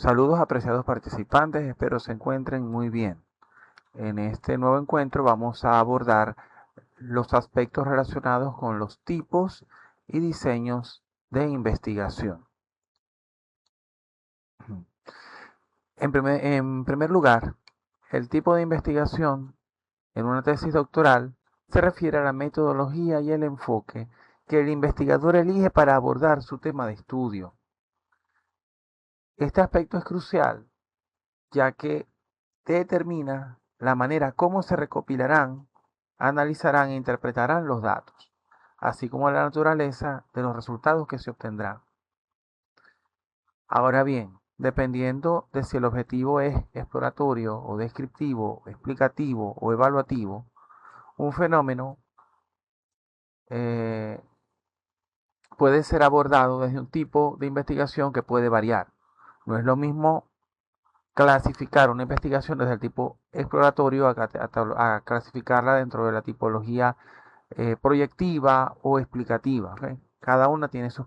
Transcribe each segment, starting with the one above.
Saludos apreciados participantes, espero se encuentren muy bien. En este nuevo encuentro vamos a abordar los aspectos relacionados con los tipos y diseños de investigación. En primer lugar, el tipo de investigación en una tesis doctoral se refiere a la metodología y el enfoque que el investigador elige para abordar su tema de estudio. Este aspecto es crucial, ya que determina la manera cómo se recopilarán, analizarán e interpretarán los datos, así como la naturaleza de los resultados que se obtendrán. Ahora bien, dependiendo de si el objetivo es exploratorio o descriptivo, explicativo o evaluativo, un fenómeno eh, puede ser abordado desde un tipo de investigación que puede variar. No es lo mismo clasificar una investigación desde el tipo exploratorio a clasificarla dentro de la tipología proyectiva o explicativa. ¿Okay? Cada una tiene sus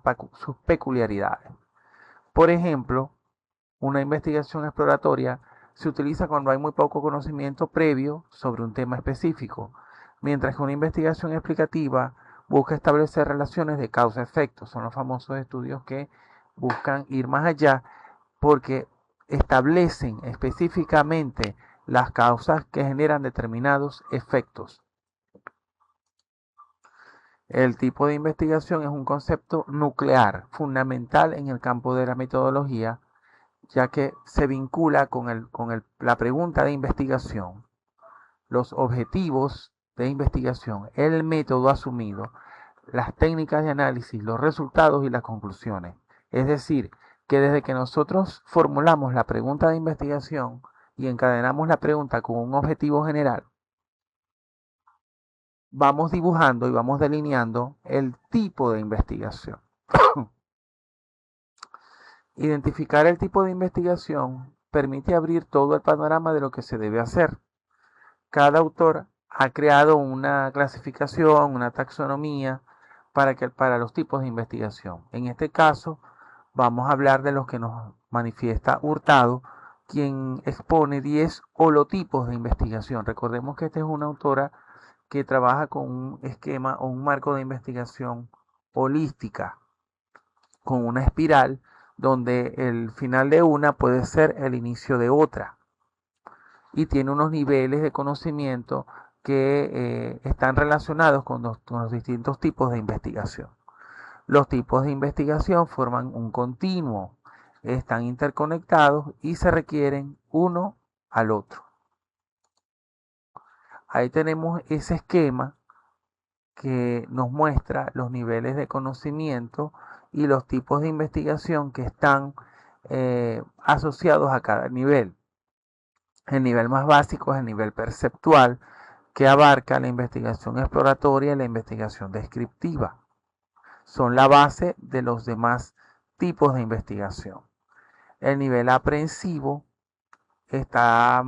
peculiaridades. Por ejemplo, una investigación exploratoria se utiliza cuando hay muy poco conocimiento previo sobre un tema específico, mientras que una investigación explicativa busca establecer relaciones de causa-efecto. Son los famosos estudios que buscan ir más allá porque establecen específicamente las causas que generan determinados efectos. El tipo de investigación es un concepto nuclear, fundamental en el campo de la metodología, ya que se vincula con la pregunta de investigación, los objetivos de investigación, el método asumido, las técnicas de análisis, los resultados y las conclusiones. Es decir, que desde que nosotros formulamos la pregunta de investigación y encadenamos la pregunta con un objetivo general, vamos dibujando y vamos delineando el tipo de investigación. Identificar el tipo de investigación permite abrir todo el panorama de lo que se debe hacer. Cada autor ha creado una clasificación, una taxonomía para los tipos de investigación. En este caso, vamos a hablar de los que nos manifiesta Hurtado, quien expone 10 holotipos de investigación. Recordemos que esta es una autora que trabaja con un esquema o un marco de investigación holística, con una espiral donde el final de una puede ser el inicio de otra y tiene unos niveles de conocimiento que están relacionados con los distintos tipos de investigación. Los tipos de investigación forman un continuo, están interconectados y se requieren uno al otro. Ahí tenemos ese esquema que nos muestra los niveles de conocimiento y los tipos de investigación que están asociados a cada nivel. El nivel más básico es el nivel perceptual, que abarca la investigación exploratoria y la investigación descriptiva. Son la base de los demás tipos de investigación. El nivel aprehensivo está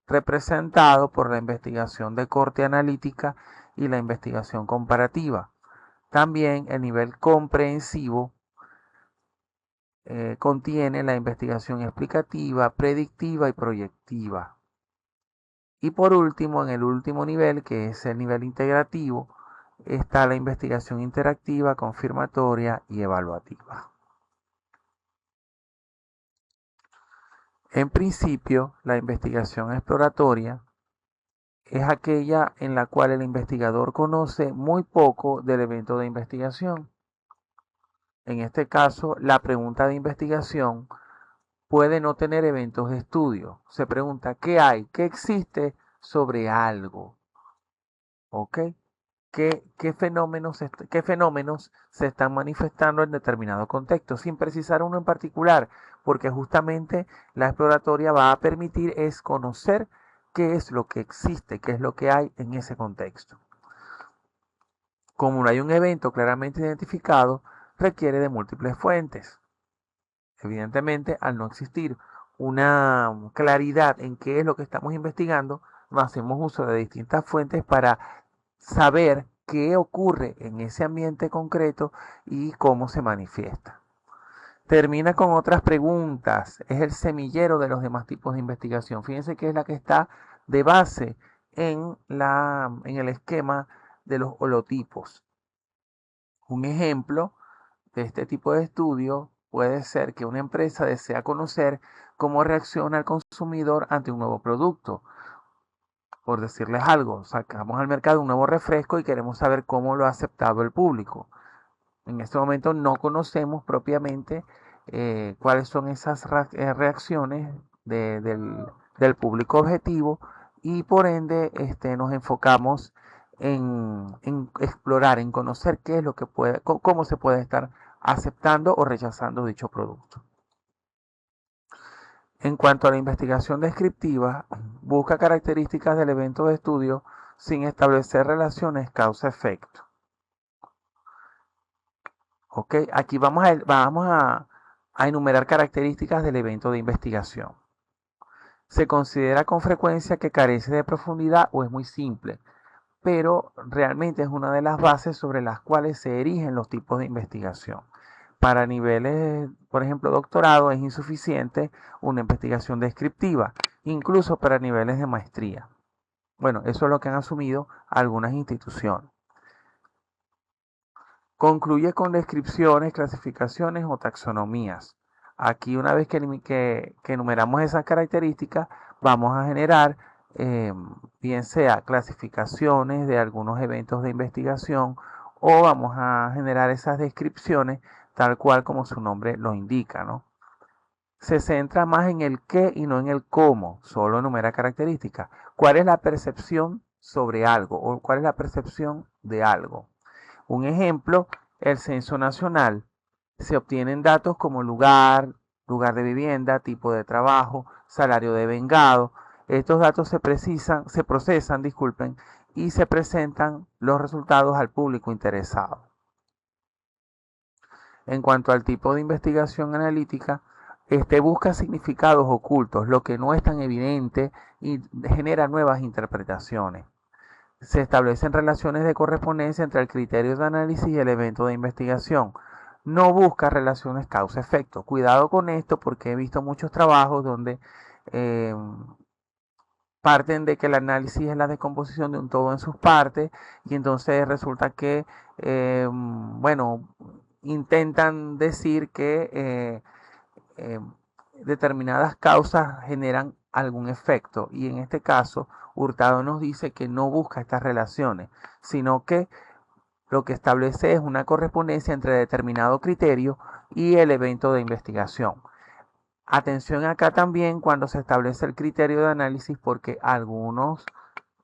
representado por la investigación de corte analítica y la investigación comparativa. También el nivel comprensivo contiene la investigación explicativa, predictiva y proyectiva. Y por último, en el último nivel, que es el nivel integrativo, está la investigación interactiva, confirmatoria y evaluativa. En principio, la investigación exploratoria es aquella en la cual el investigador conoce muy poco del evento de investigación. En este caso, la pregunta de investigación puede no tener eventos de estudio. Se pregunta, ¿qué hay? ¿Qué existe sobre algo? ¿Ok? ¿Qué fenómenos se están manifestando en determinado contexto? Sin precisar uno en particular, porque justamente la exploratoria va a permitir es conocer qué es lo que existe, qué es lo que hay en ese contexto. Como no hay un evento claramente identificado, requiere de múltiples fuentes. Evidentemente, al no existir una claridad en qué es lo que estamos investigando, no hacemos uso de distintas fuentes para saber qué ocurre en ese ambiente concreto y cómo se manifiesta. Termina con otras preguntas. Es el semillero de los demás tipos de investigación. Fíjense que es la que está de base en el esquema de los holotipos. Un ejemplo de este tipo de estudio puede ser que una empresa desea conocer cómo reacciona el consumidor ante un nuevo producto. Por decirles algo, sacamos al mercado un nuevo refresco y queremos saber cómo lo ha aceptado el público. En este momento no conocemos propiamente cuáles son esas reacciones del público objetivo y por ende nos enfocamos en explorar, en conocer qué es lo que puede, cómo se puede estar aceptando o rechazando dicho producto. En cuanto a la investigación descriptiva, busca características del evento de estudio sin establecer relaciones causa-efecto. Ok, aquí vamos a enumerar características del evento de investigación. Se considera con frecuencia que carece de profundidad o es muy simple, pero realmente es una de las bases sobre las cuales se erigen los tipos de investigación. Para niveles, por ejemplo, doctorado, es insuficiente una investigación descriptiva, incluso para niveles de maestría. Bueno, eso es lo que han asumido algunas instituciones. Concluye con descripciones, clasificaciones o taxonomías. Aquí una vez que enumeramos esas características, vamos a generar bien sea clasificaciones de algunos eventos de investigación o vamos a generar esas descripciones tal cual como su nombre lo indica, ¿no? Se centra más en el qué y no en el cómo, solo enumera características. ¿Cuál es la percepción sobre algo o cuál es la percepción de algo? Un ejemplo, el censo nacional. Se obtienen datos como lugar, lugar de vivienda, tipo de trabajo, salario devengado. Estos datos se procesan, disculpen, y se presentan los resultados al público interesado. En cuanto al tipo de investigación analítica, este busca significados ocultos, lo que no es tan evidente y genera nuevas interpretaciones. Se establecen relaciones de correspondencia entre el criterio de análisis y el evento de investigación. No busca relaciones causa-efecto. Cuidado con esto porque he visto muchos trabajos donde eh, parten de que el análisis es la descomposición de un todo en sus partes y entonces resulta que, bueno, intentan decir que eh, determinadas causas generan algún efecto y en este caso Hurtado nos dice que no busca estas relaciones, sino que lo que establece es una correspondencia entre determinado criterio y el evento de investigación. Atención acá también cuando se establece el criterio de análisis porque algunas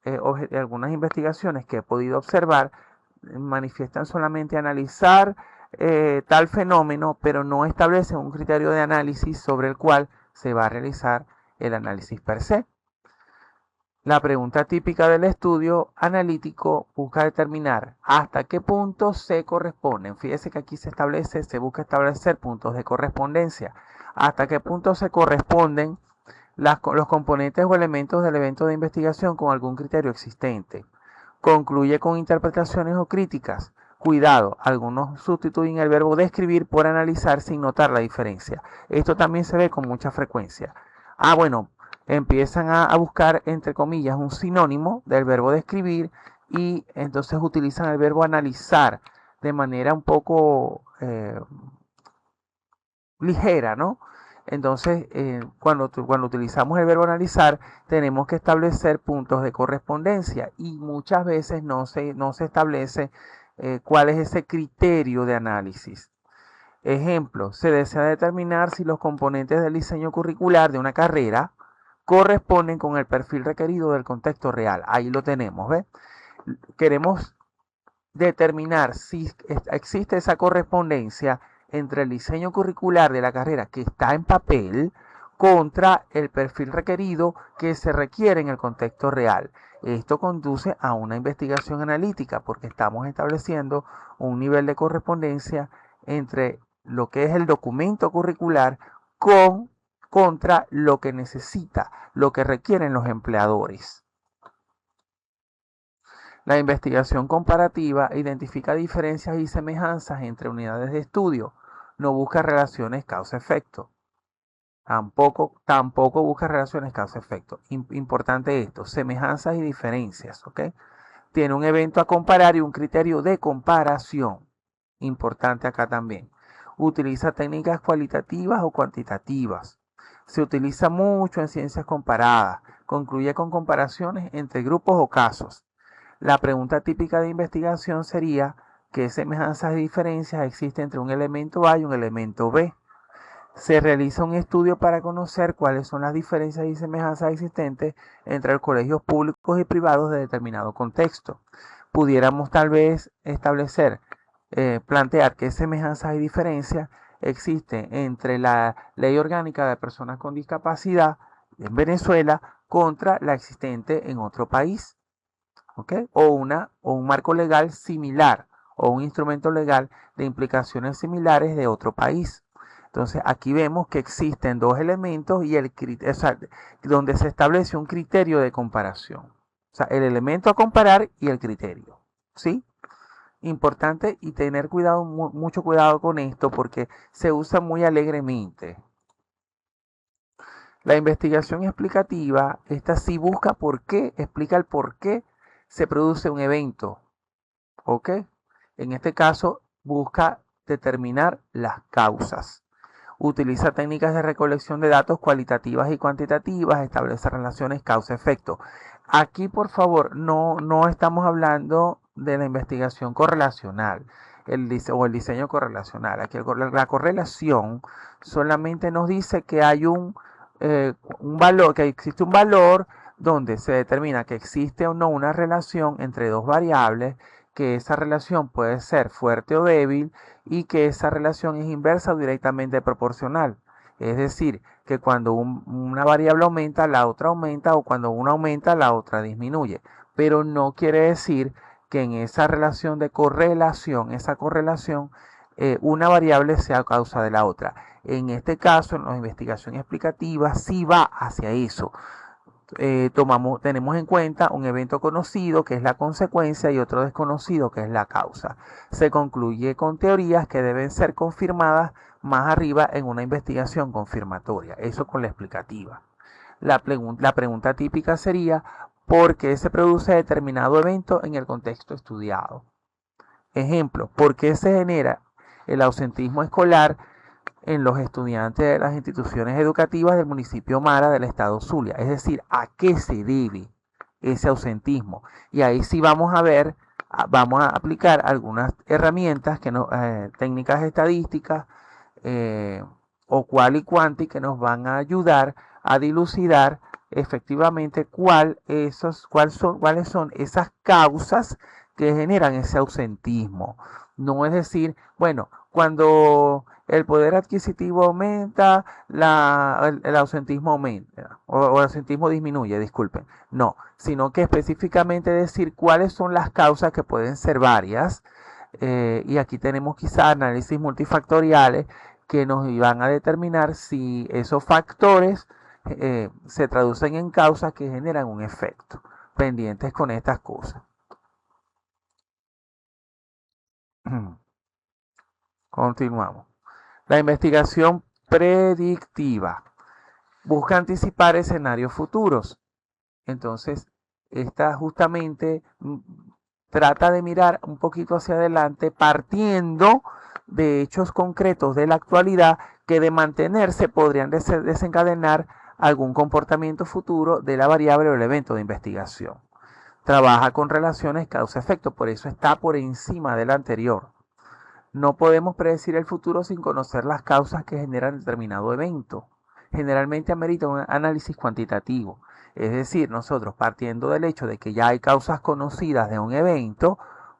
investigaciones que he podido observar manifiestan solamente analizar tal fenómeno, pero no establecen un criterio de análisis sobre el cual se va a realizar el análisis per se. La pregunta típica del estudio analítico busca determinar hasta qué puntos se corresponden. Fíjese que aquí se busca establecer puntos de correspondencia. Hasta qué punto se corresponden los componentes o elementos del evento de investigación con algún criterio existente. Concluye con interpretaciones o críticas. Cuidado, algunos sustituyen el verbo describir por analizar sin notar la diferencia. Esto también se ve con mucha frecuencia. Bueno, empiezan a buscar, entre comillas, un sinónimo del verbo describir y entonces utilizan el verbo analizar de manera un poco ligera, ¿no? Entonces, cuando utilizamos el verbo analizar, tenemos que establecer puntos de correspondencia y muchas veces no se establece cuál es ese criterio de análisis. Ejemplo, se desea determinar si los componentes del diseño curricular de una carrera corresponden con el perfil requerido del contexto real. Ahí lo tenemos, ¿ves? Queremos determinar si existe esa correspondencia entre el diseño curricular de la carrera que está en papel contra el perfil requerido que se requiere en el contexto real. Esto conduce a una investigación analítica porque estamos estableciendo un nivel de correspondencia entre lo que es el documento curricular contra lo que necesita, lo que requieren los empleadores. La investigación comparativa identifica diferencias y semejanzas entre unidades de estudio. no busca relaciones causa-efecto. Tampoco busca relaciones causa-efecto. Importante esto, semejanzas y diferencias, ¿ok? Tiene un evento a comparar y un criterio de comparación. Importante acá también. Utiliza técnicas cualitativas o cuantitativas. Se utiliza mucho en ciencias comparadas. Concluye con comparaciones entre grupos o casos. La pregunta típica de investigación sería: ¿qué semejanzas y diferencias existen entre un elemento A y un elemento B? Se realiza un estudio para conocer cuáles son las diferencias y semejanzas existentes entre los colegios públicos y privados de determinado contexto. Pudiéramos tal vez plantear qué semejanzas y diferencias existen entre la Ley Orgánica de Personas con Discapacidad en Venezuela contra la existente en otro país, ¿ok? O un marco legal similar o un instrumento legal de implicaciones similares de otro país. Entonces aquí vemos que existen dos elementos y donde se establece un criterio de comparación. O sea, el elemento a comparar y el criterio. ¿Sí? Importante y tener cuidado, mucho cuidado con esto porque se usa muy alegremente. La investigación explicativa, esta sí busca por qué, explica el por qué se produce un evento. ¿Ok? En este caso busca determinar las causas. Utiliza técnicas de recolección de datos cualitativas y cuantitativas, establece relaciones causa-efecto. Aquí, por favor, no estamos hablando de la investigación correlacional o el diseño correlacional. Aquí la correlación solamente nos dice que hay un valor, que existe un valor donde se determina que existe o no una relación entre dos variables, que esa relación puede ser fuerte o débil y que esa relación es inversa o directamente proporcional. Es decir, que cuando una variable aumenta, la otra aumenta, o cuando una aumenta, la otra disminuye. Pero no quiere decir que en esa relación de correlación, una variable sea causa de la otra. En este caso, en la investigación explicativa, sí va hacia eso. Tenemos en cuenta un evento conocido que es la consecuencia y otro desconocido que es la causa. Se concluye con teorías que deben ser confirmadas más arriba en una investigación confirmatoria. Eso con la explicativa. La pregunta típica sería: ¿por qué se produce determinado evento en el contexto estudiado? Ejemplo: ¿por qué se genera el ausentismo escolar en los estudiantes de las instituciones educativas del municipio Mara del estado Zulia? Es decir, ¿a qué se debe ese ausentismo? Y ahí sí vamos a aplicar algunas herramientas, técnicas estadísticas o cual y cuanti, que nos van a ayudar a dilucidar efectivamente cuáles son esas causas que generan ese ausentismo. No es decir, bueno, cuando el poder adquisitivo aumenta, el ausentismo aumenta, o el ausentismo disminuye, disculpen. No, sino que específicamente decir cuáles son las causas, que pueden ser varias, y aquí tenemos quizá análisis multifactoriales que nos van a determinar si esos factores se traducen en causas que generan un efecto. Pendientes con estas cosas. Continuamos. La investigación predictiva busca anticipar escenarios futuros. Entonces, esta justamente trata de mirar un poquito hacia adelante, partiendo de hechos concretos de la actualidad que, de mantenerse, podrían desencadenar algún comportamiento futuro de la variable o el evento de investigación. Trabaja con relaciones causa-efecto, por eso está por encima del anterior. No podemos predecir el futuro sin conocer las causas que generan determinado evento. Generalmente amerita un análisis cuantitativo. Es decir, nosotros, partiendo del hecho de que ya hay causas conocidas de un evento,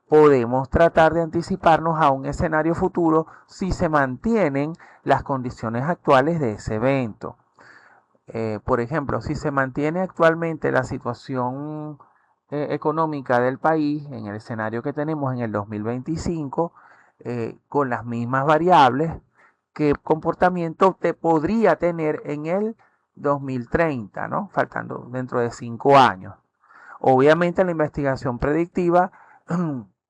podemos tratar de anticiparnos a un escenario futuro si se mantienen las condiciones actuales de ese evento. Por ejemplo, si se mantiene actualmente la situación económica del país en el escenario que tenemos en el 2025, con las mismas variables, ¿qué comportamiento te podría tener en el 2030, ¿no? Faltando dentro de 5 años. Obviamente la investigación predictiva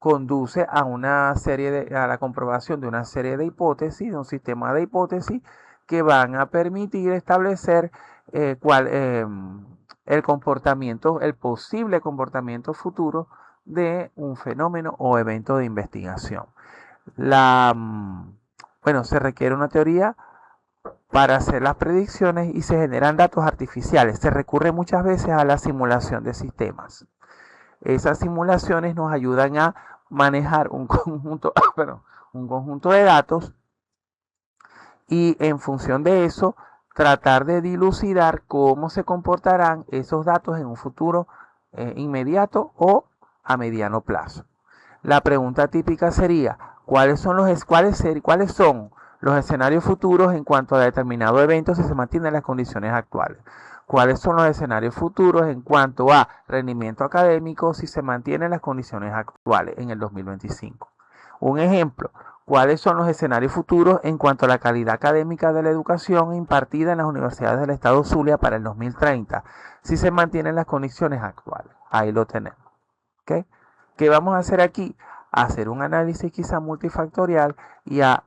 conduce a a la comprobación de una serie de hipótesis, de un sistema de hipótesis que van a permitir establecer el comportamiento, el posible comportamiento futuro de un fenómeno o evento de investigación. Bueno, se requiere una teoría para hacer las predicciones y se generan datos artificiales. Se recurre muchas veces a la simulación de sistemas. Esas simulaciones nos ayudan a manejar un conjunto de datos y en función de eso tratar de dilucidar cómo se comportarán esos datos en un futuro inmediato o a mediano plazo. La pregunta típica sería, ¿cuáles son los escenarios futuros en cuanto a determinado evento si se mantienen las condiciones actuales? ¿Cuáles son los escenarios futuros en cuanto a rendimiento académico si se mantienen las condiciones actuales en el 2025? Un ejemplo, ¿cuáles son los escenarios futuros en cuanto a la calidad académica de la educación impartida en las universidades del estado Zulia para el 2030 si se mantienen las condiciones actuales? Ahí lo tenemos. ¿Okay? ¿Qué vamos a hacer aquí? Hacer un análisis quizá multifactorial y a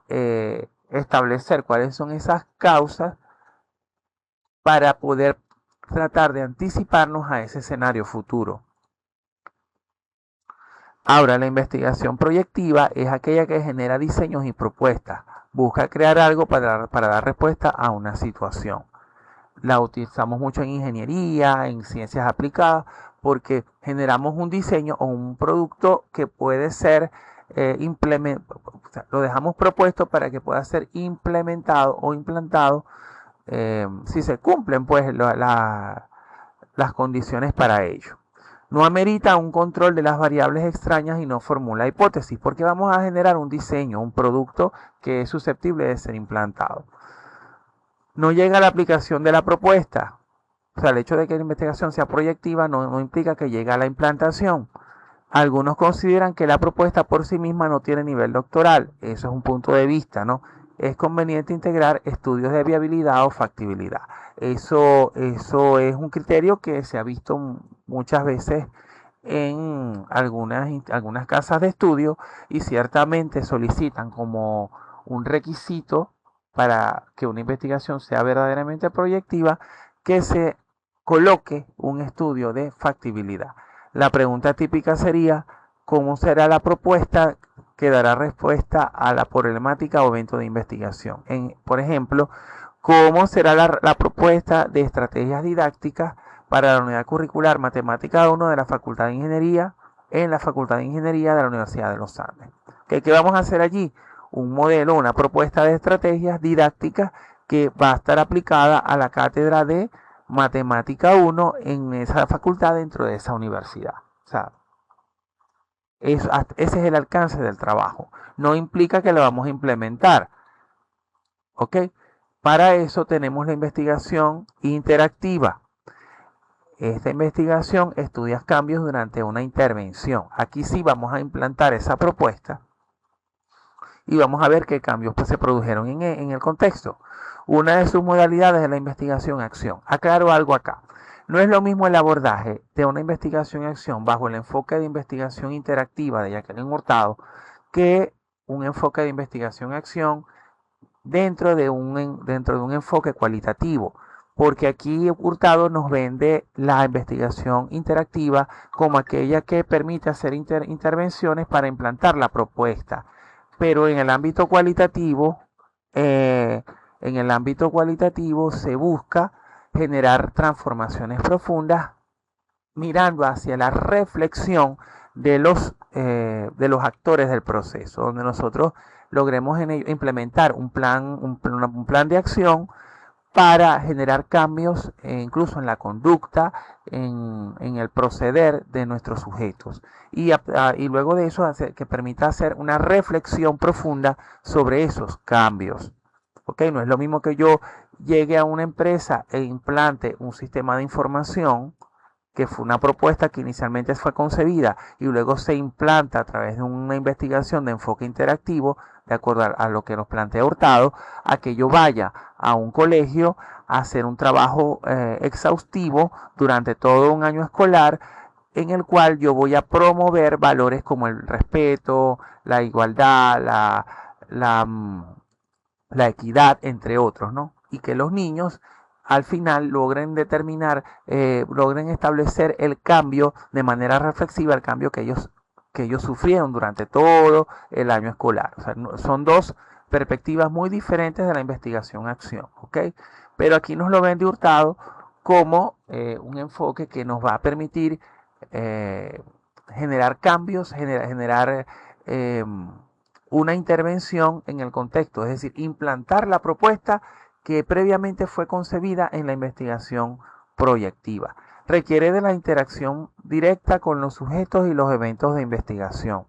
establecer cuáles son esas causas para poder tratar de anticiparnos a ese escenario futuro. Ahora, la investigación proyectiva es aquella que genera diseños y propuestas. Busca crear algo para dar respuesta a una situación. La utilizamos mucho en ingeniería, en ciencias aplicadas, porque generamos un diseño o un producto que puede ser lo dejamos propuesto para que pueda ser implementado o implantado si se cumplen pues las condiciones para ello. No amerita un control de las variables extrañas y no formula hipótesis, porque vamos a generar un diseño, un producto que es susceptible de ser implantado. No llega a la aplicación de la propuesta. O sea, el hecho de que la investigación sea proyectiva no implica que llegue a la implantación. Algunos consideran que la propuesta por sí misma no tiene nivel doctoral. Eso es un punto de vista, ¿no? Es conveniente integrar estudios de viabilidad o factibilidad. Eso es un criterio que se ha visto muchas veces en algunas casas de estudio y ciertamente solicitan como un requisito para que una investigación sea verdaderamente proyectiva que se coloque un estudio de factibilidad. La pregunta típica sería, ¿cómo será la propuesta que dará respuesta a la problemática o evento de investigación? Por ejemplo, ¿cómo será la propuesta de estrategias didácticas para la unidad curricular Matemática 1 de la Facultad de Ingeniería en la Facultad de Ingeniería de la Universidad de los Andes? ¿Qué vamos a hacer allí? Un modelo, una propuesta de estrategias didácticas que va a estar aplicada a la cátedra de Matemática 1 en esa facultad dentro de esa universidad. O sea, ese es el alcance del trabajo. No implica que lo vamos a implementar. ¿Ok? Para eso tenemos la investigación interactiva. Esta investigación estudia cambios durante una intervención. Aquí sí vamos a implantar esa propuesta y vamos a ver qué cambios se produjeron en el contexto. Una de sus modalidades es la investigación-acción. Aclaro algo acá. No es lo mismo el abordaje de una investigación-acción bajo el enfoque de investigación interactiva de Jacqueline Hurtado que un enfoque de investigación-acción dentro de un enfoque cualitativo. Porque aquí Hurtado nos vende la investigación interactiva como aquella que permite hacer intervenciones para implantar la propuesta. Pero en el ámbito cualitativo, se busca generar transformaciones profundas mirando hacia la reflexión de los actores del proceso, donde nosotros logremos implementar un plan de acción para generar cambios incluso en la conducta, en el proceder de nuestros sujetos. Y luego de eso que permita hacer una reflexión profunda sobre esos cambios. ¿Okay? No es lo mismo que yo llegue a una empresa e implante un sistema de información, que fue una propuesta que inicialmente fue concebida y luego se implanta a través de una investigación de enfoque interactivo, de acuerdo a lo que nos plantea Hurtado, a que yo vaya a un colegio a hacer un trabajo exhaustivo durante todo un año escolar, en el cual yo voy a promover valores como el respeto, la igualdad, la equidad, entre otros, ¿no? Y que los niños al final logren determinar, logren establecer el cambio de manera reflexiva, el cambio que ellos sufrieron durante todo el año escolar. O sea, son dos perspectivas muy diferentes de la investigación-acción, ¿ok? Pero aquí nos lo vende Hurtado como un enfoque que nos va a permitir generar cambios, generar una intervención en el contexto, es decir, implantar la propuesta que previamente fue concebida en la investigación proyectiva. Requiere de la interacción directa con los sujetos y los eventos de investigación.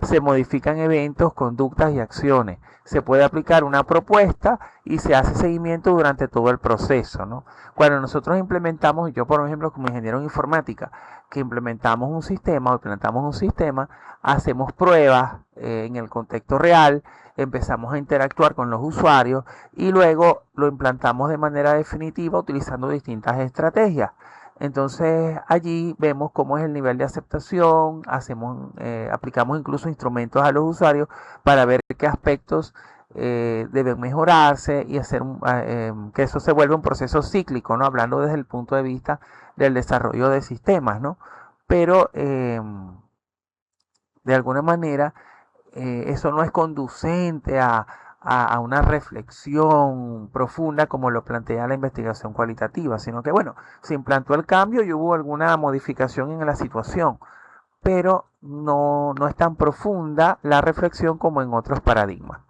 Se modifican eventos, conductas y acciones. Se puede aplicar una propuesta y se hace seguimiento durante todo el proceso, ¿no? Cuando nosotros implementamos, yo por ejemplo como ingeniero en informática, que implementamos un sistema o implantamos un sistema, hacemos pruebas en el contexto real, empezamos a interactuar con los usuarios y luego lo implantamos de manera definitiva utilizando distintas estrategias. Entonces allí vemos cómo es el nivel de aceptación, aplicamos incluso instrumentos a los usuarios para ver qué aspectos deben mejorarse y hacer que eso se vuelva un proceso cíclico, ¿no? Hablando desde el punto de vista del desarrollo de sistemas, ¿no? Pero de alguna manera eso no es conducente a una reflexión profunda como lo plantea la investigación cualitativa, sino que, bueno, se implantó el cambio y hubo alguna modificación en la situación, pero no es tan profunda la reflexión como en otros paradigmas.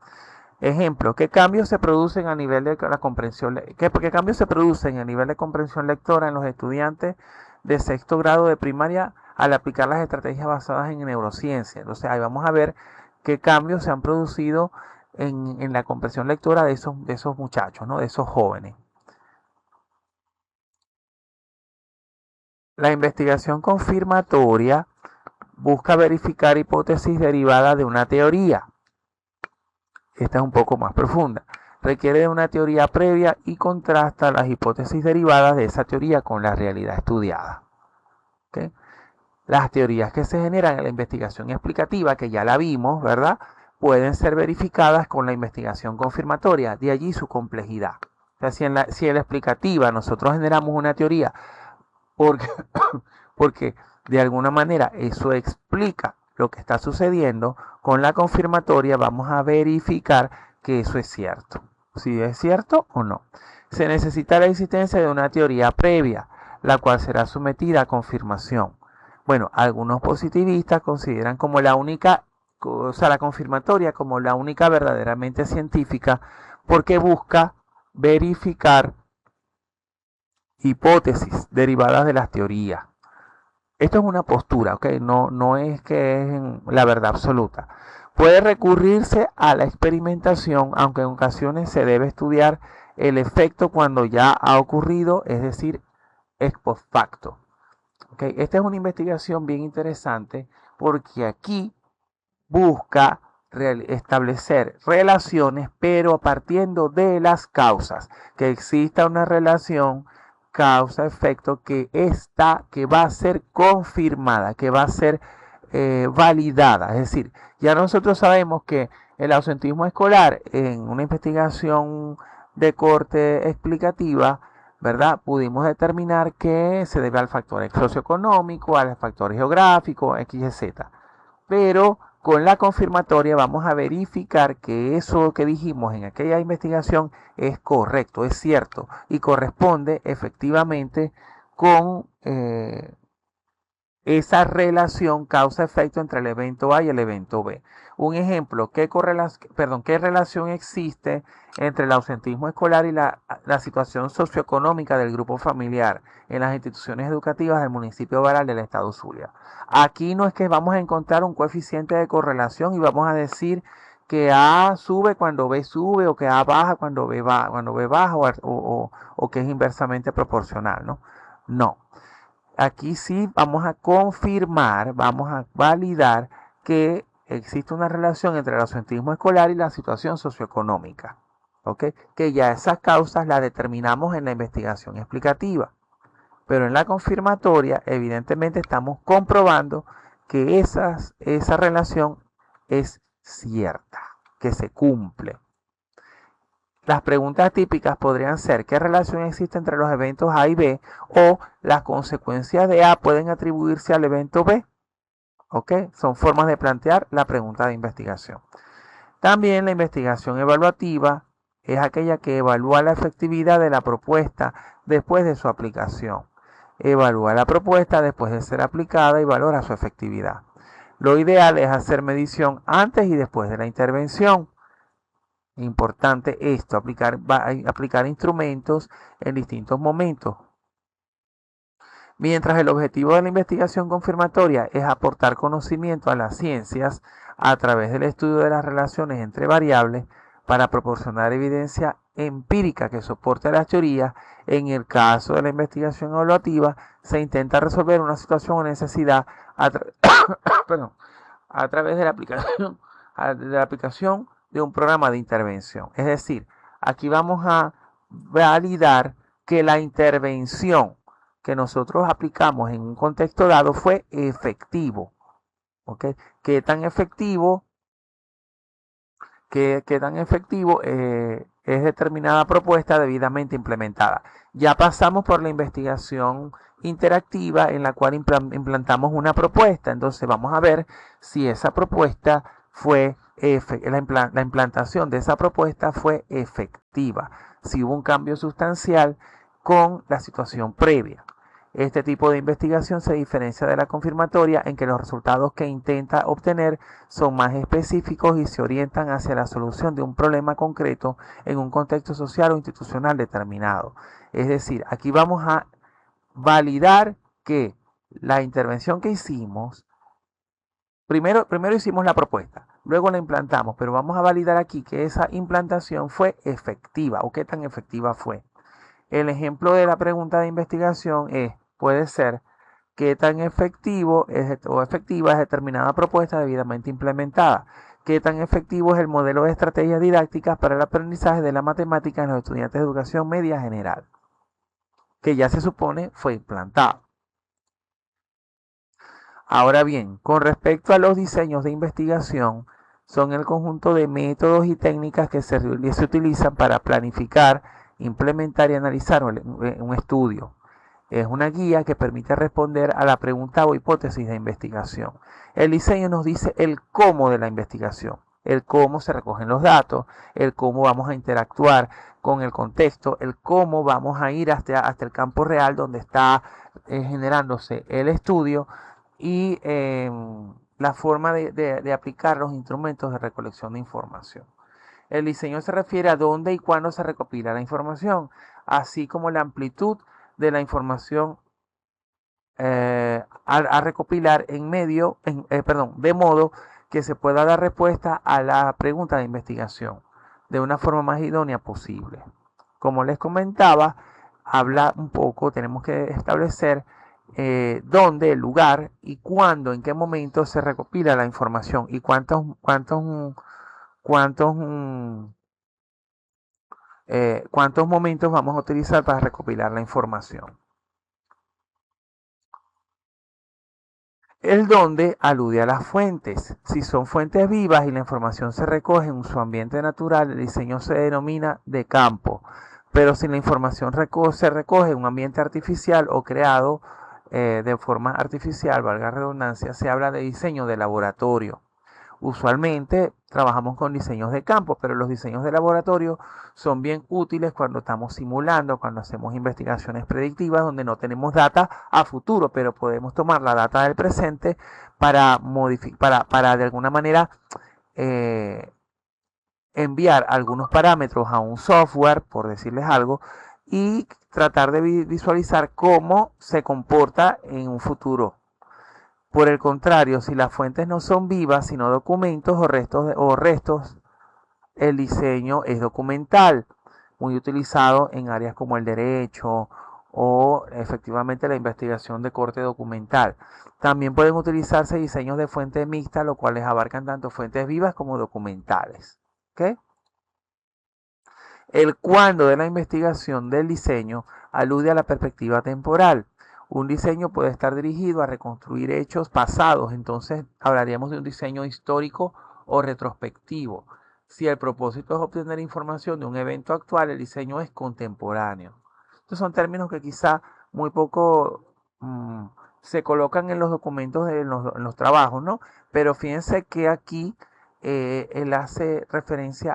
Ejemplo, ¿qué cambios se producen a nivel de la comprensión? ¿Qué cambios se producen a nivel de comprensión lectora en los estudiantes de sexto grado de primaria al aplicar las estrategias basadas en neurociencia? Entonces ahí vamos a ver qué cambios se han producido en la comprensión lectora de esos muchachos, ¿no? De esos jóvenes. La investigación confirmatoria busca verificar hipótesis derivadas de una teoría. Esta es un poco más profunda. Requiere de una teoría previa y contrasta las hipótesis derivadas de esa teoría con la realidad estudiada. ¿Okay? Las teorías que se generan en la investigación explicativa, que ya la vimos, ¿verdad?, pueden ser verificadas con la investigación confirmatoria, de allí su complejidad. O sea, si en la explicativa nosotros generamos una teoría porque de alguna manera eso explica lo que está sucediendo, con la confirmatoria vamos a verificar que eso es cierto. Si es cierto o no. Se necesita la existencia de una teoría previa, la cual será sometida a confirmación. Bueno, algunos positivistas consideran como la única, o sea, la confirmatoria como la única verdaderamente científica, porque busca verificar hipótesis derivadas de las teorías. Esto es una postura, ¿ok? No es que es la verdad absoluta. Puede recurrirse a la experimentación, aunque en ocasiones se debe estudiar el efecto cuando ya ha ocurrido, es decir, ex post facto. ¿Okay? Esta es una investigación bien interesante porque aquí busca establecer relaciones, pero partiendo de las causas, que exista una relación causa-efecto que va a ser confirmada, que va a ser validada. Es decir, ya nosotros sabemos que el ausentismo escolar en una investigación de corte explicativa, ¿verdad? Pudimos determinar que se debe al factor socioeconómico, al factor geográfico, X, y Z. Pero con la confirmatoria vamos a verificar que eso que dijimos en aquella investigación es correcto, es cierto y corresponde efectivamente con esa relación causa-efecto entre el evento A y el evento B. Un ejemplo, ¿qué relación existe entre el ausentismo escolar y la situación socioeconómica del grupo familiar en las instituciones educativas del municipio Baral del estado Zulia? Aquí no es que vamos a encontrar un coeficiente de correlación y vamos a decir que A sube cuando B sube o que A baja cuando B baja o que es inversamente proporcional, ¿no? No. Aquí sí vamos a confirmar, vamos a validar que existe una relación entre el ausentismo escolar y la situación socioeconómica, ¿ok? Que ya esas causas las determinamos en la investigación explicativa. Pero en la confirmatoria, evidentemente, estamos comprobando que esa relación es cierta, que se cumple. Las preguntas típicas podrían ser: ¿qué relación existe entre los eventos A y B? O las consecuencias de A pueden atribuirse al evento B. ¿Ok? Son formas de plantear la pregunta de investigación. También la investigación evaluativa es aquella que evalúa la efectividad de la propuesta después de su aplicación. Evalúa la propuesta después de ser aplicada y valora su efectividad. Lo ideal es hacer medición antes y después de la intervención. Importante esto, aplicar instrumentos en distintos momentos. Mientras el objetivo de la investigación confirmatoria es aportar conocimiento a las ciencias a través del estudio de las relaciones entre variables para proporcionar evidencia empírica que soporte las teorías, en el caso de la investigación evaluativa se intenta resolver una situación o necesidad a través de la aplicación de un programa de intervención. Es decir, aquí vamos a validar que la intervención que nosotros aplicamos en un contexto dado fue efectivo. ¿Ok? ¿Qué tan efectivo, qué tan efectivo es determinada propuesta debidamente implementada? Ya pasamos por la investigación interactiva en la cual implantamos una propuesta. Entonces vamos a ver si esa propuesta fue la implantación de esa propuesta fue efectiva, si hubo un cambio sustancial con la situación previa. Este tipo de investigación se diferencia de la confirmatoria en que los resultados que intenta obtener son más específicos y se orientan hacia la solución de un problema concreto en un contexto social o institucional determinado. Es decir, aquí vamos a validar que la intervención que hicimos, primero hicimos la propuesta, luego la implantamos, pero vamos a validar aquí que esa implantación fue efectiva o qué tan efectiva fue. El ejemplo de la pregunta de investigación puede ser: ¿qué tan efectivo o efectiva es determinada propuesta debidamente implementada? ¿Qué tan efectivo es el modelo de estrategias didácticas para el aprendizaje de la matemática en los estudiantes de educación media general? Que ya se supone fue implantado. Ahora bien, con respecto a los diseños de investigación, son el conjunto de métodos y técnicas que se utilizan para planificar, implementar y analizar un estudio. Es una guía que permite responder a la pregunta o hipótesis de investigación. El diseño nos dice el cómo de la investigación, el cómo se recogen los datos, el cómo vamos a interactuar con el contexto, el cómo vamos a ir hasta el campo real donde está generándose el estudio y la forma de aplicar los instrumentos de recolección de información. El diseño se refiere a dónde y cuándo se recopila la información, así como la amplitud de la información a recopilar de modo que se pueda dar respuesta a la pregunta de investigación de una forma más idónea posible. Como les comentaba, tenemos que establecer dónde, el lugar y cuándo, en qué momento se recopila la información y cuántos momentos vamos a utilizar para recopilar la información. El dónde alude a las fuentes. Si son fuentes vivas y la información se recoge en su ambiente natural, el diseño se denomina de campo. Pero si la información se recoge en un ambiente artificial o creado de forma artificial, valga la redundancia, se habla de diseño de laboratorio. Usualmente trabajamos con diseños de campo, pero los diseños de laboratorio son bien útiles cuando estamos simulando, cuando hacemos investigaciones predictivas donde no tenemos data a futuro, pero podemos tomar la data del presente para de alguna manera enviar algunos parámetros a un software, por decirles algo, y tratar de visualizar cómo se comporta en un futuro. Por el contrario, si las fuentes no son vivas, sino documentos o restos, el diseño es documental, muy utilizado en áreas como el derecho o efectivamente la investigación de corte documental. También pueden utilizarse diseños de fuentes mixtas, los cuales abarcan tanto fuentes vivas como documentales. ¿Okay? El cuándo de la investigación del diseño alude a la perspectiva temporal. Un diseño puede estar dirigido a reconstruir hechos pasados, entonces hablaríamos de un diseño histórico o retrospectivo. Si el propósito es obtener información de un evento actual, el diseño es contemporáneo. Estos son términos que quizá muy poco se colocan en los documentos, en los trabajos, ¿no? Pero fíjense que aquí él hace referencia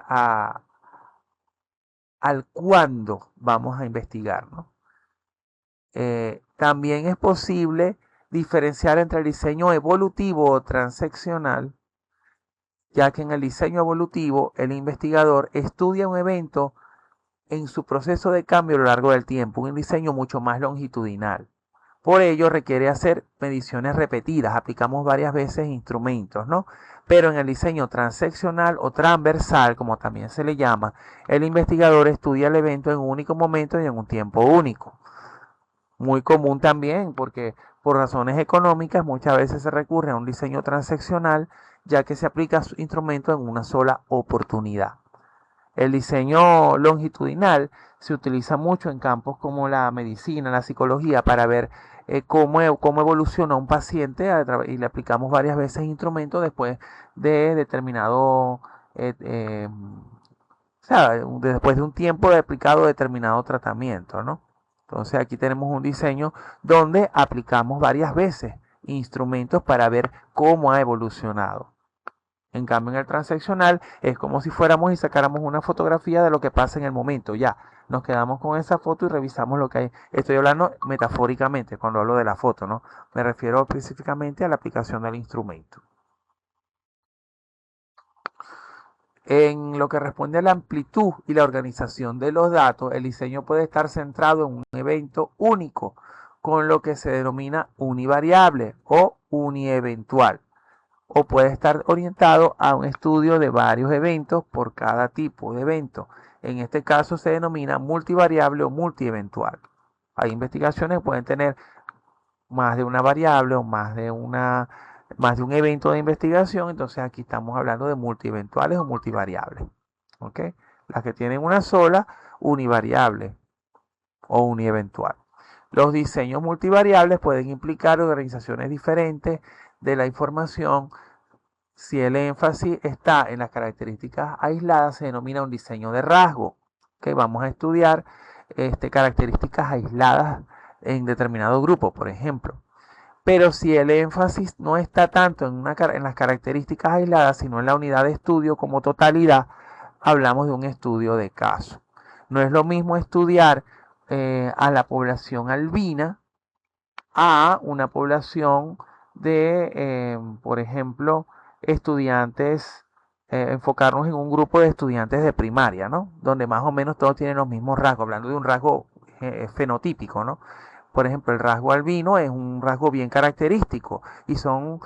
al cuándo vamos a investigar, ¿no? También es posible diferenciar entre el diseño evolutivo o transeccional, ya que en el diseño evolutivo el investigador estudia un evento en su proceso de cambio a lo largo del tiempo, un diseño mucho más longitudinal. Por ello requiere hacer mediciones repetidas, aplicamos varias veces instrumentos, ¿no? Pero en el diseño transeccional o transversal, como también se le llama, el investigador estudia el evento en un único momento y en un tiempo único. Muy común también, porque por razones económicas muchas veces se recurre a un diseño transeccional, ya que se aplica su instrumento en una sola oportunidad. El diseño longitudinal se utiliza mucho en campos como la medicina, la psicología, para ver cómo evoluciona un paciente y le aplicamos varias veces instrumentos después de determinado, o sea, después de un tiempo de aplicado determinado tratamiento, ¿no? Entonces aquí tenemos un diseño donde aplicamos varias veces instrumentos para ver cómo ha evolucionado. En cambio, en el transaccional es como si fuéramos y sacáramos una fotografía de lo que pasa en el momento. Ya, nos quedamos con esa foto y revisamos lo que hay. Estoy hablando metafóricamente cuando hablo de la foto, ¿no? Me refiero específicamente a la aplicación del instrumento. En lo que responde a la amplitud y la organización de los datos, el diseño puede estar centrado en un evento único, con lo que se denomina univariable o unieventual, o puede estar orientado a un estudio de varios eventos por cada tipo de evento. En este caso se denomina multivariable o multieventual. Hay investigaciones que pueden tener más de una variable o más de un evento de investigación, entonces aquí estamos hablando de multieventuales o multivariables. ¿Ok? Las que tienen una sola, univariable o unieventual. Los diseños multivariables pueden implicar organizaciones diferentes de la información. Si el énfasis está en las características aisladas, se denomina un diseño de rasgo. ¿Okay? Vamos a estudiar características aisladas en determinado grupo, por ejemplo. Pero si el énfasis no está tanto en las características aisladas, sino en la unidad de estudio como totalidad, hablamos de un estudio de caso. No es lo mismo estudiar a la población albina a una población de, por ejemplo, estudiantes, enfocarnos en un grupo de estudiantes de primaria, ¿no? Donde más o menos todos tienen los mismos rasgos, hablando de un rasgo fenotípico, ¿no? Por ejemplo, el rasgo albino es un rasgo bien característico y son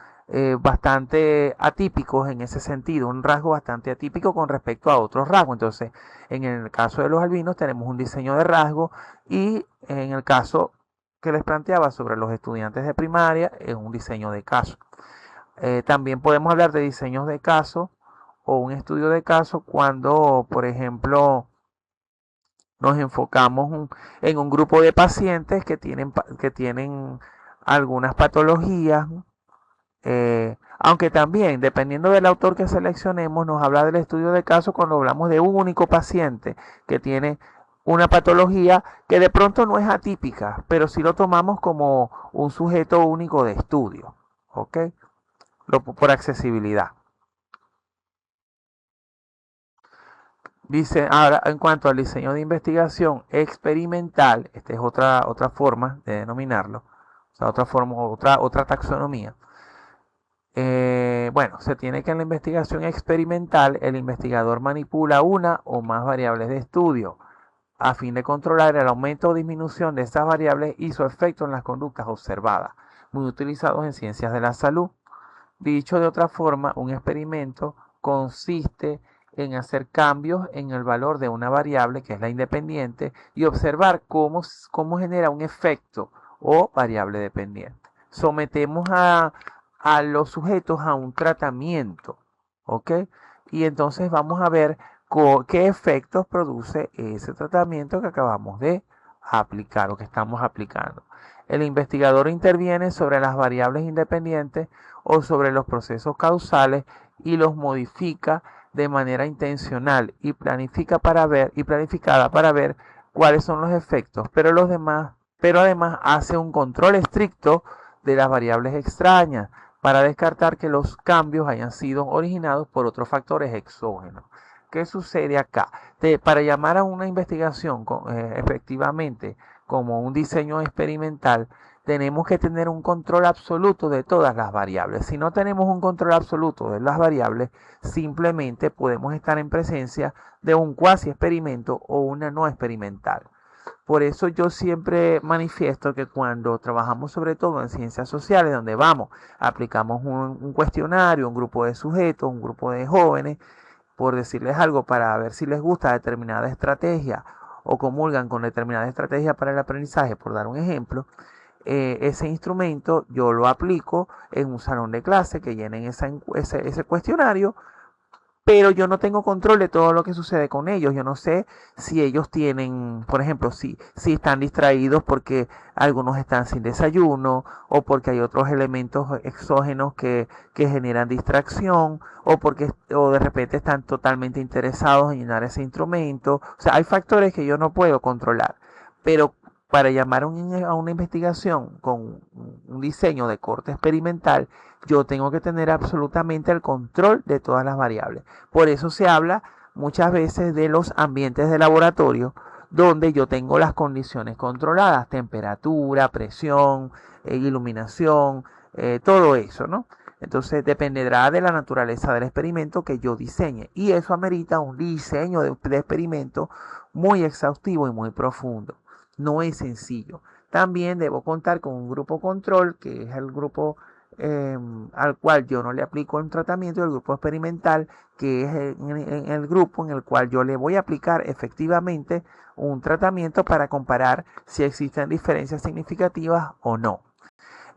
bastante atípicos en ese sentido, un rasgo bastante atípico con respecto a otros rasgos. Entonces, en el caso de los albinos tenemos un diseño de rasgo y en el caso que les planteaba sobre los estudiantes de primaria es un diseño de caso. También podemos hablar de diseños de caso o un estudio de caso cuando, por ejemplo, nos enfocamos en un grupo de pacientes que tienen algunas patologías, aunque también, dependiendo del autor que seleccionemos, nos habla del estudio de caso cuando hablamos de un único paciente que tiene una patología que de pronto no es atípica, pero sí lo tomamos como un sujeto único de estudio, ¿ok? Por accesibilidad. Dice, ahora en cuanto al diseño de investigación experimental, esta es otra forma de denominarlo, o sea, otra taxonomía. Bueno, se tiene que en la investigación experimental el investigador manipula una o más variables de estudio a fin de controlar el aumento o disminución de estas variables y su efecto en las conductas observadas, muy utilizados en ciencias de la salud. Dicho de otra forma, un experimento consiste en hacer cambios en el valor de una variable que es la independiente y observar cómo genera un efecto o variable dependiente. Sometemos a los sujetos a un tratamiento, ¿ok? Y entonces vamos a ver qué efectos produce ese tratamiento que acabamos de aplicar o que estamos aplicando. El investigador interviene sobre las variables independientes o sobre los procesos causales y los modifica de manera intencional y planificada para ver cuáles son los efectos, pero además hace un control estricto de las variables extrañas para descartar que los cambios hayan sido originados por otros factores exógenos. ¿Qué sucede acá? Para llamar a una investigación efectivamente como un diseño experimental, tenemos que tener un control absoluto de todas las variables. Si no tenemos un control absoluto de las variables, simplemente podemos estar en presencia de un cuasi experimento o una no experimental. Por eso yo siempre manifiesto que cuando trabajamos sobre todo en ciencias sociales, donde aplicamos un cuestionario, un grupo de sujetos, un grupo de jóvenes, por decirles algo, para ver si les gusta determinada estrategia o comulgan con determinada estrategia para el aprendizaje, por dar un ejemplo, ese instrumento yo lo aplico en un salón de clase que llenen ese cuestionario, pero yo no tengo control de todo lo que sucede con ellos. Yo no sé si ellos tienen, por ejemplo, si están distraídos porque algunos están sin desayuno o porque hay otros elementos exógenos que generan distracción o de repente están totalmente interesados en llenar ese instrumento. O sea, hay factores que yo no puedo controlar, pero para llamar a una investigación con un diseño de corte experimental, yo tengo que tener absolutamente el control de todas las variables. Por eso se habla muchas veces de los ambientes de laboratorio, donde yo tengo las condiciones controladas, temperatura, presión, iluminación, todo eso, ¿no? Entonces dependerá de la naturaleza del experimento que yo diseñe. Y eso amerita un diseño de experimento muy exhaustivo y muy profundo. No es sencillo. También debo contar con un grupo control, que es el grupo al cual yo no le aplico un tratamiento, el grupo experimental, que es en el grupo en el cual yo le voy a aplicar efectivamente un tratamiento para comparar si existen diferencias significativas o no.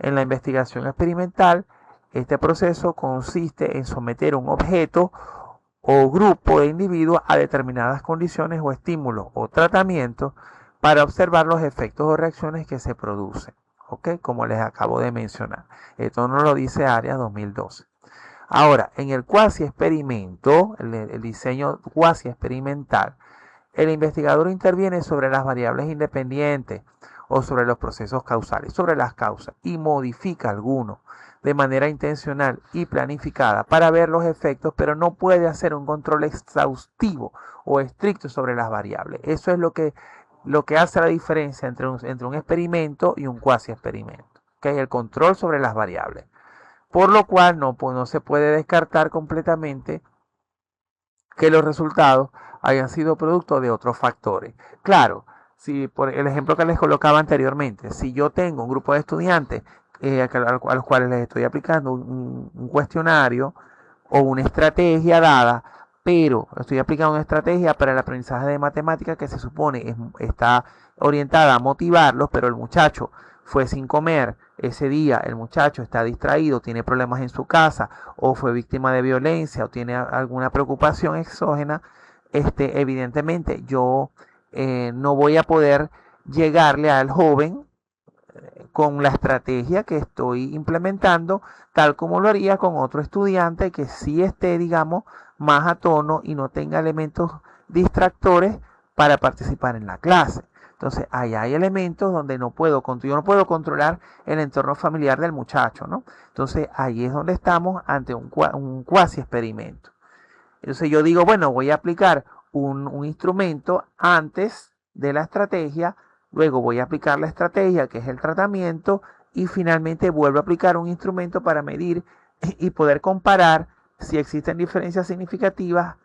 En la investigación experimental, este proceso consiste en someter un objeto o grupo de individuos a determinadas condiciones o estímulos o tratamientos para observar los efectos o reacciones que se producen. ¿Ok? Como les acabo de mencionar. Esto nos lo dice Arias 2012. Ahora, en el cuasi experimento, el diseño cuasi experimental, el investigador interviene sobre las variables independientes o sobre los procesos causales, sobre las causas, y modifica algunos de manera intencional y planificada para ver los efectos, pero no puede hacer un control exhaustivo o estricto sobre las variables. Eso es lo que hace la diferencia entre un experimento y un cuasi experimento, que es el control sobre las variables. Por lo cual no se puede descartar completamente que los resultados hayan sido producto de otros factores. Claro, si por el ejemplo que les colocaba anteriormente, si yo tengo un grupo de estudiantes a los cuales les estoy aplicando un cuestionario o una estrategia dada, pero estoy aplicando una estrategia para el aprendizaje de matemáticas que se supone está orientada a motivarlos, pero el muchacho fue sin comer ese día, el muchacho está distraído, tiene problemas en su casa o fue víctima de violencia o tiene alguna preocupación exógena, evidentemente yo no voy a poder llegarle al joven con la estrategia que estoy implementando, tal como lo haría con otro estudiante que sí esté, digamos, más a tono y no tenga elementos distractores para participar en la clase. Entonces, ahí hay elementos donde yo no puedo controlar el entorno familiar del muchacho, ¿no? Entonces, ahí es donde estamos ante un cuasi experimento. Entonces, yo digo, bueno, voy a aplicar un instrumento antes de la estrategia, luego voy a aplicar la estrategia, que es el tratamiento, y finalmente vuelvo a aplicar un instrumento para medir y poder comparar si existen diferencias significativas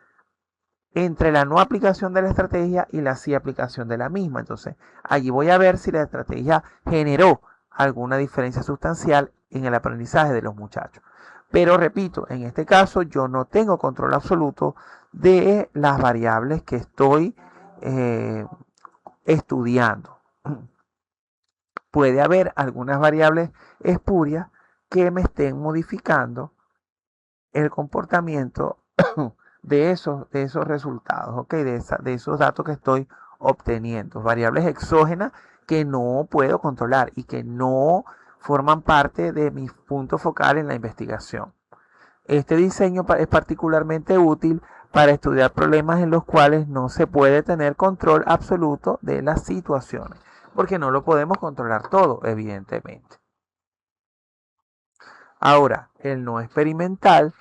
entre la no aplicación de la estrategia y la sí aplicación de la misma. Entonces, allí voy a ver si la estrategia generó alguna diferencia sustancial en el aprendizaje de los muchachos. Pero repito, en este caso yo no tengo control absoluto de las variables que estoy estudiando. Puede haber algunas variables espurias que me estén modificando el comportamiento de esos resultados, ¿ok? De esos datos que estoy obteniendo. Variables exógenas que no puedo controlar y que no forman parte de mi punto focal en la investigación. Este diseño es particularmente útil para estudiar problemas en los cuales no se puede tener control absoluto de las situaciones, porque no lo podemos controlar todo, evidentemente. Ahora, el no experimental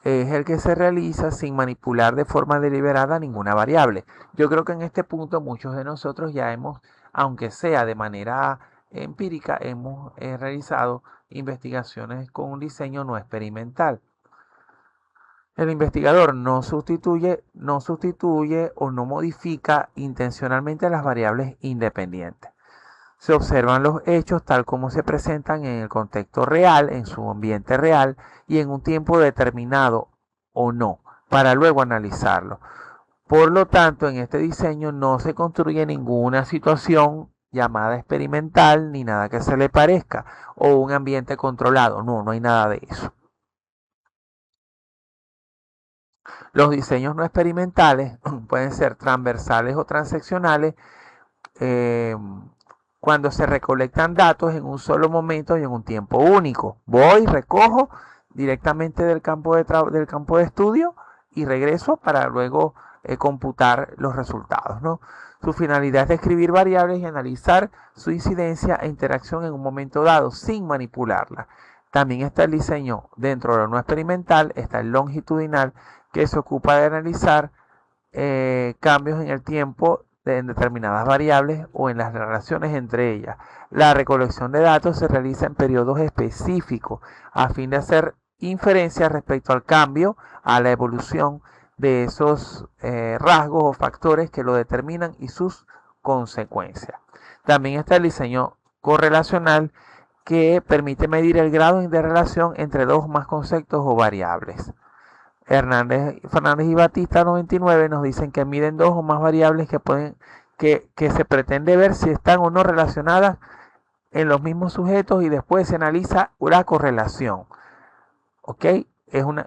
es el que se realiza sin manipular de forma deliberada ninguna variable. Yo creo que en este punto muchos de nosotros ya hemos, aunque sea de manera empírica, hemos realizado investigaciones con un diseño no experimental. El investigador no sustituye o no modifica intencionalmente las variables independientes. Se observan los hechos tal como se presentan en el contexto real, en su ambiente real y en un tiempo determinado o no, para luego analizarlo. Por lo tanto, en este diseño no se construye ninguna situación llamada experimental ni nada que se le parezca o un ambiente controlado. No hay nada de eso. Los diseños no experimentales pueden ser transversales o transeccionales eh, cuando se recolectan datos en un solo momento y en un tiempo único. Voy, recojo directamente del campo de estudio y regreso para luego computar los resultados, ¿no? Su finalidad es describir variables y analizar su incidencia e interacción en un momento dado sin manipularla. También está el diseño dentro de lo no experimental, está el longitudinal, que se ocupa de analizar cambios en el tiempo en determinadas variables o en las relaciones entre ellas. La recolección de datos se realiza en periodos específicos a fin de hacer inferencias respecto al cambio, a la evolución de esos rasgos o factores que lo determinan y sus consecuencias. También está el diseño correlacional, que permite medir el grado de relación entre dos o más conceptos o variables. Fernández y Batista 99 nos dicen que miden dos o más variables que se pretende ver si están o no relacionadas en los mismos sujetos y después se analiza la correlación. ¿Ok?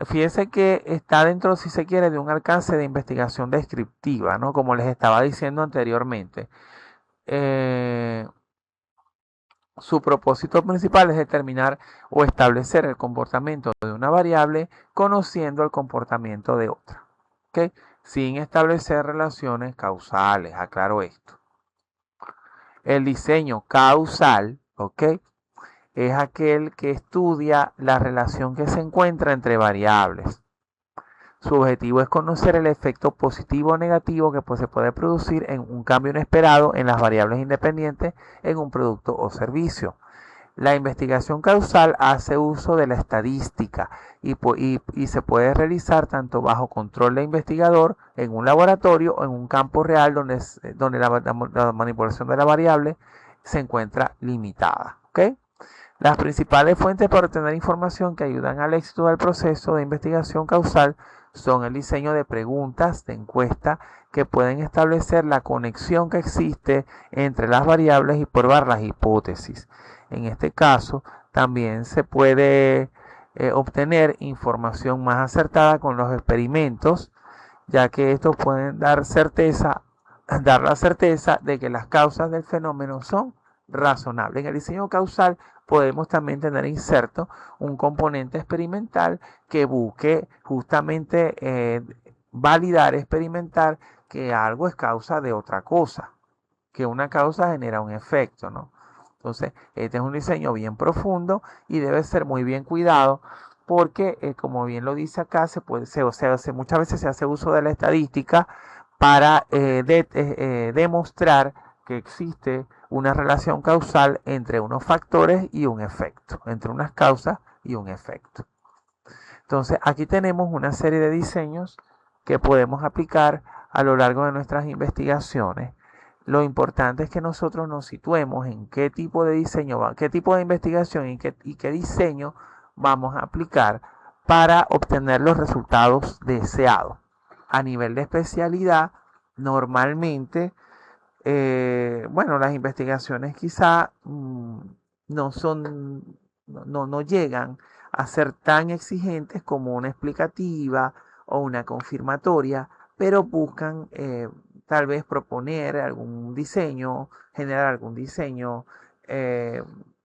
Fíjense que está dentro, si se quiere, de un alcance de investigación descriptiva, ¿no? Como les estaba diciendo anteriormente. Su propósito principal es determinar o establecer el comportamiento de una variable conociendo el comportamiento de otra, ¿okay? Sin establecer relaciones causales, aclaro esto. El diseño causal, ¿okay?, es aquel que estudia la relación que se encuentra entre variables. Su objetivo es conocer el efecto positivo o negativo que se puede producir en un cambio inesperado en las variables independientes en un producto o servicio. La investigación causal hace uso de la estadística y se puede realizar tanto bajo control de investigador en un laboratorio o en un campo real donde la manipulación de la variable se encuentra limitada. ¿Okay? Las principales fuentes para obtener información que ayudan al éxito del proceso de investigación causal son el diseño de preguntas de encuesta que pueden establecer la conexión que existe entre las variables y probar las hipótesis. En este caso, también se puede obtener información más acertada con los experimentos, ya que estos pueden dar la certeza de que las causas del fenómeno son razonables. En el diseño causal podemos también tener inserto un componente experimental que busque justamente validar, experimentar que algo es causa de otra cosa, que una causa genera un efecto, ¿no? Entonces, este es un diseño bien profundo y debe ser muy bien cuidado porque, como bien lo dice acá, muchas veces se hace uso de la estadística para demostrar que existe una relación causal entre unos factores y un efecto, entre unas causas y un efecto. Entonces, aquí tenemos una serie de diseños que podemos aplicar a lo largo de nuestras investigaciones. Lo importante es que nosotros nos situemos en qué tipo de diseño, qué tipo de investigación y qué diseño vamos a aplicar para obtener los resultados deseados. A nivel de especialidad, normalmente, las investigaciones quizá no llegan a ser tan exigentes como una explicativa o una confirmatoria, pero buscan tal vez proponer algún diseño, generar algún diseño,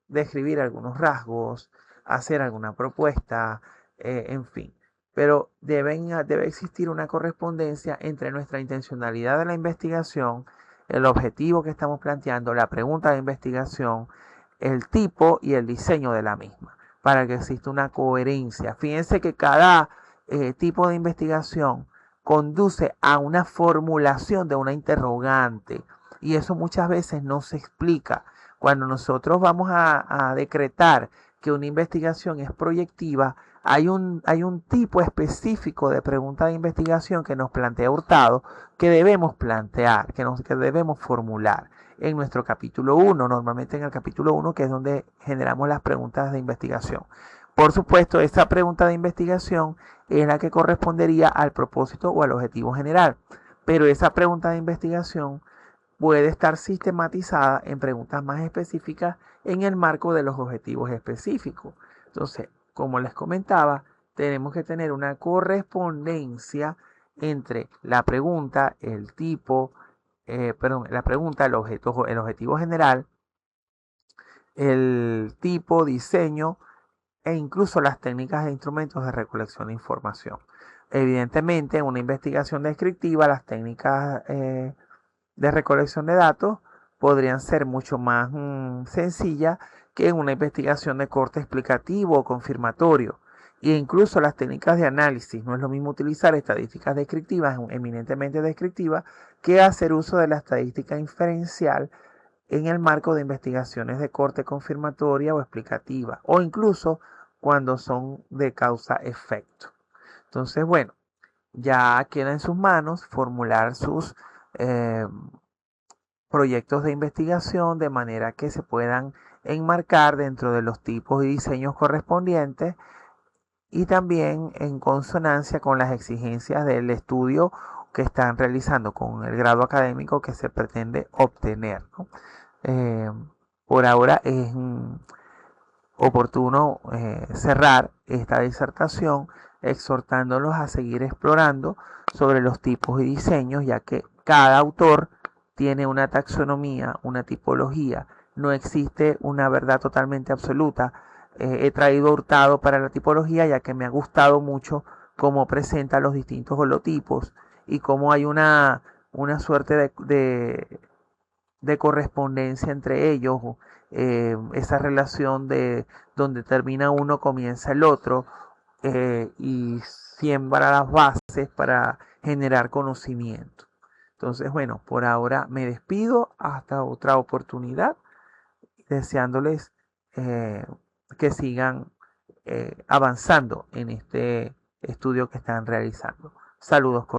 describir algunos rasgos, hacer alguna propuesta, en fin. Pero debe existir una correspondencia entre nuestra intencionalidad de la investigación, el objetivo que estamos planteando, la pregunta de investigación, el tipo y el diseño de la misma, para que exista una coherencia. Fíjense que cada tipo de investigación conduce a una formulación de una interrogante y eso muchas veces no se explica. Cuando nosotros vamos a decretar que una investigación es proyectiva, hay un tipo específico de pregunta de investigación que nos plantea Hurtado, que debemos plantear, que debemos formular en nuestro capítulo 1, normalmente en el capítulo 1, que es donde generamos las preguntas de investigación. Por supuesto, esta pregunta de investigación es la que correspondería al propósito o al objetivo general, pero esa pregunta de investigación puede estar sistematizada en preguntas más específicas en el marco de los objetivos específicos. Entonces, como les comentaba, tenemos que tener una correspondencia entre la pregunta, el tipo, la pregunta, el objetivo general, el tipo, diseño e incluso las técnicas e instrumentos de recolección de información. Evidentemente, en una investigación descriptiva, las técnicas de recolección de datos podrían ser mucho más sencillas que en una investigación de corte explicativo o confirmatorio. E incluso las técnicas de análisis, no es lo mismo utilizar estadísticas descriptivas, eminentemente descriptivas, que hacer uso de la estadística inferencial en el marco de investigaciones de corte confirmatoria o explicativa, o incluso cuando son de causa-efecto. Entonces, bueno, ya queda en sus manos formular sus eh, proyectos de investigación de manera que se puedan enmarcar dentro de los tipos y diseños correspondientes y también en consonancia con las exigencias del estudio que están realizando, con el grado académico que se pretende obtener, ¿no? Eh, por ahora es oportuno cerrar esta disertación exhortándolos a seguir explorando sobre los tipos y diseños, ya que cada autor tiene una taxonomía, una tipología, no existe una verdad totalmente absoluta. He traído Hurtado para la tipología ya que me ha gustado mucho cómo presenta los distintos holotipos y cómo hay una suerte de correspondencia entre ellos, esa relación de donde termina uno comienza el otro, y siembra las bases para generar conocimiento. Entonces, bueno, por ahora me despido hasta otra oportunidad, deseándoles que sigan avanzando en este estudio que están realizando. Saludos.